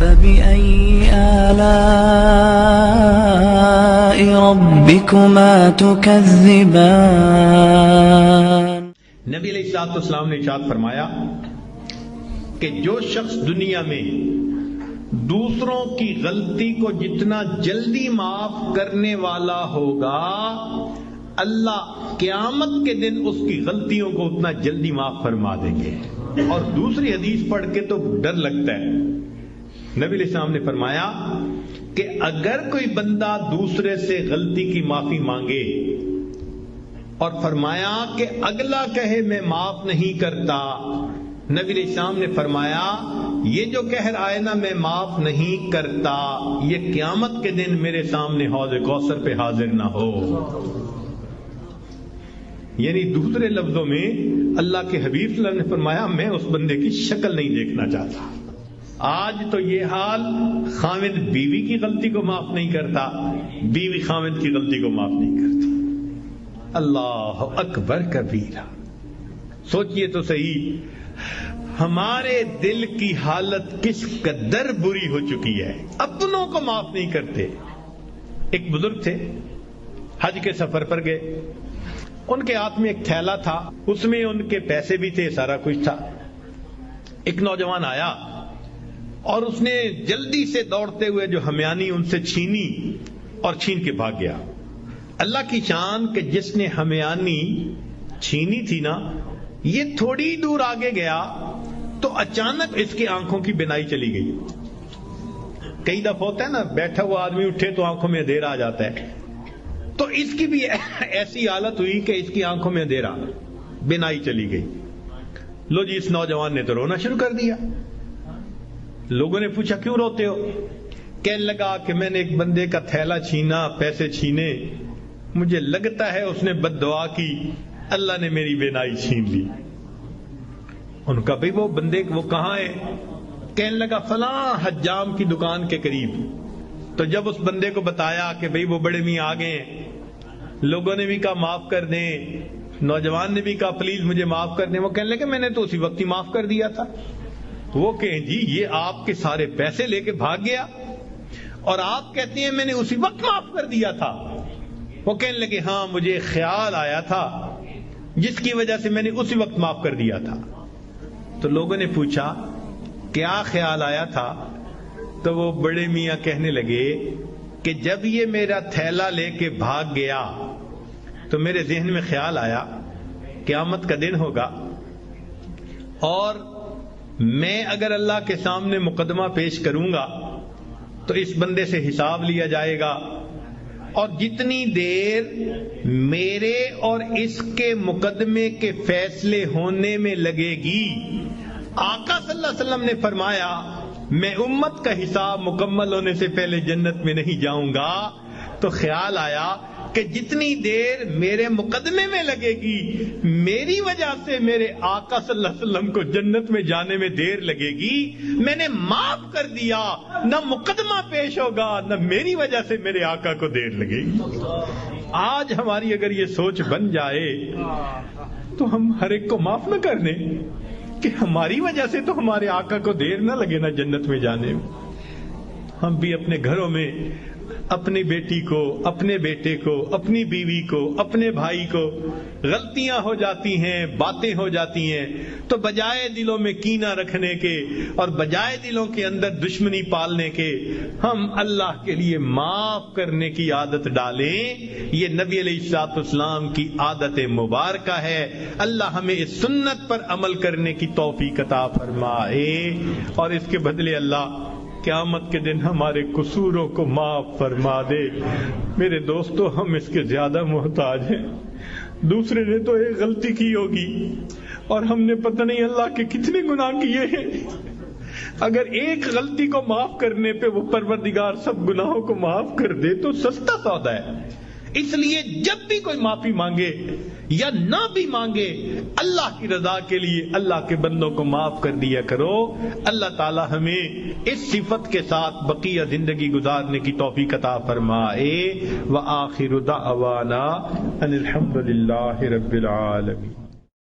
فبأي آلاء ربكما تكذبان۔ نبی علیہ الصلوۃ والسلام نے ارشاد فرمایا کہ جو شخص دنیا میں دوسروں کی غلطی کو جتنا جلدی معاف کرنے والا ہوگا، اللہ قیامت کے دن اس کی غلطیوں کو اتنا جلدی معاف فرما دیں گے۔ اور دوسری حدیث پڑھ کے تو ڈر لگتا ہے۔ نبی علیہ السلام نے فرمایا کہ اگر کوئی بندہ دوسرے سے غلطی کی معافی مانگے اور فرمایا کہ اگلا کہے میں معاف نہیں کرتا، نبی علیہ السلام نے فرمایا یہ جو کہہ رہا ہے نا میں معاف نہیں کرتا، یہ قیامت کے دن میرے سامنے حوض کوثر پہ حاضر نہ ہو۔ یعنی دوسرے لفظوں میں اللہ کے حبیب صلی اللہ علیہ وسلم نے فرمایا میں اس بندے کی شکل نہیں دیکھنا چاہتا۔ آج تو یہ حال، خاوند بیوی کی غلطی کو معاف نہیں کرتا، بیوی خاوند کی غلطی کو معاف نہیں کرتی۔ اللہ اکبر کبیرہ۔ سوچئے تو صحیح ہمارے دل کی حالت کس قدر بری ہو چکی ہے، اپنوں کو معاف نہیں کرتے۔ ایک بزرگ تھے، حج کے سفر پر گئے، ان کے ہاتھ میں ایک تھیلا تھا، اس میں ان کے پیسے بھی تھے، سارا کچھ تھا۔ ایک نوجوان آیا اور اس نے جلدی سے دوڑتے ہوئے جو ہمیانی ان سے چھینی اور چھین کے بھاگ گیا۔ اللہ کی شان کہ جس نے ہمیانی چھینی تھی نا، یہ تھوڑی دور آگے گیا تو اچانک اس کی آنکھوں کی بینائی چلی گئی۔ کئی دفعہ ہوتا ہے نا بیٹھا ہوا آدمی اٹھے تو آنکھوں میں اندھیرا آ جاتا ہے، تو اس کی بھی ایسی حالت ہوئی کہ اس کی آنکھوں میں اندھیرا، بینائی چلی گئی۔ لو جی، اس نوجوان نے تو رونا شروع کر دیا۔ لوگوں نے پوچھا کیوں روتے ہو؟ کہنے لگا کہ میں نے ایک بندے کا تھیلا چھینا، پیسے چھینے، مجھے لگتا ہے اس نے بد دعا کی، اللہ نے میری بینائی چھین لی۔ ان کا بھئی وہ بندے وہ کہاں ہے؟ کہنے لگا فلاں حجام کی دکان کے قریب۔ تو جب اس بندے کو بتایا کہ بھئی وہ بڑے میاں آ گئے، لوگوں نے بھی کہا معاف کر دیں، نوجوان نے بھی کہا پلیز مجھے معاف کر دیں، وہ کہنے لگے میں نے تو اسی وقت ہی معاف کر دیا تھا۔ وہ کہیں جی یہ آپ کے سارے پیسے لے کے بھاگ گیا اور آپ کہتے ہیں میں نے اسی وقت معاف کر دیا تھا۔ وہ کہنے لگے ہاں مجھے خیال آیا تھا جس کی وجہ سے میں نے اسی وقت معاف کر دیا تھا۔ تو لوگوں نے پوچھا کیا خیال آیا تھا؟ تو وہ بڑے میاں کہنے لگے کہ جب یہ میرا تھیلا لے کے بھاگ گیا تو میرے ذہن میں خیال آیا قیامت کا دن ہوگا اور میں اگر اللہ کے سامنے مقدمہ پیش کروں گا تو اس بندے سے حساب لیا جائے گا، اور جتنی دیر میرے اور اس کے مقدمے کے فیصلے ہونے میں لگے گی، آقا صلی اللہ علیہ وسلم نے فرمایا میں امت کا حساب مکمل ہونے سے پہلے جنت میں نہیں جاؤں گا۔ تو خیال آیا کہ جتنی دیر میرے مقدمے میں لگے گی، میری وجہ سے میرے آقا صلی اللہ علیہ وسلم کو جنت میں جانے میں دیر لگے گی، میں نے معاف کر دیا، نہ مقدمہ پیش ہوگا نہ میری وجہ سے میرے آقا کو دیر لگے گی۔ آج ہماری اگر یہ سوچ بن جائے تو ہم ہر ایک کو معاف نہ کر دیں کہ ہماری وجہ سے تو ہمارے آقا کو دیر نہ لگے نا جنت میں جانے میں۔ ہم بھی اپنے گھروں میں اپنی بیٹی کو، اپنے بیٹے کو، اپنی بیوی کو، اپنے بھائی کو غلطیاں ہو جاتی ہیں، باتیں ہو جاتی ہیں، تو بجائے دلوں میں کینہ رکھنے کے اور بجائے دلوں کے اندر دشمنی پالنے کے، ہم اللہ کے لیے معاف کرنے کی عادت ڈالیں۔ یہ نبی علیہ الصلوۃ والسلام کی عادت مبارکہ ہے۔ اللہ ہمیں اس سنت پر عمل کرنے کی توفیق عطا فرمائے، اور اس کے بدلے اللہ قیامت کے دن ہمارے قصوروں کو معاف فرما دے۔ میرے دوستو، ہم اس کے زیادہ محتاج ہیں۔ دوسرے نے تو ایک غلطی کی ہوگی اور ہم نے پتہ نہیں اللہ کے کتنے گناہ کیے ہیں۔ اگر ایک غلطی کو معاف کرنے پہ وہ پروردگار سب گناہوں کو معاف کر دے تو سستا سودا ہے۔ اس لیے جب بھی کوئی معافی مانگے یا نہ بھی مانگے، اللہ کی رضا کے لیے اللہ کے بندوں کو معاف کر دیا کرو۔ اللہ تعالی ہمیں اس صفت کے ساتھ بقیہ زندگی گزارنے کی توفیق عطا فرمائے۔ وآخر دعوانا ان الحمد للہ رب العالمین۔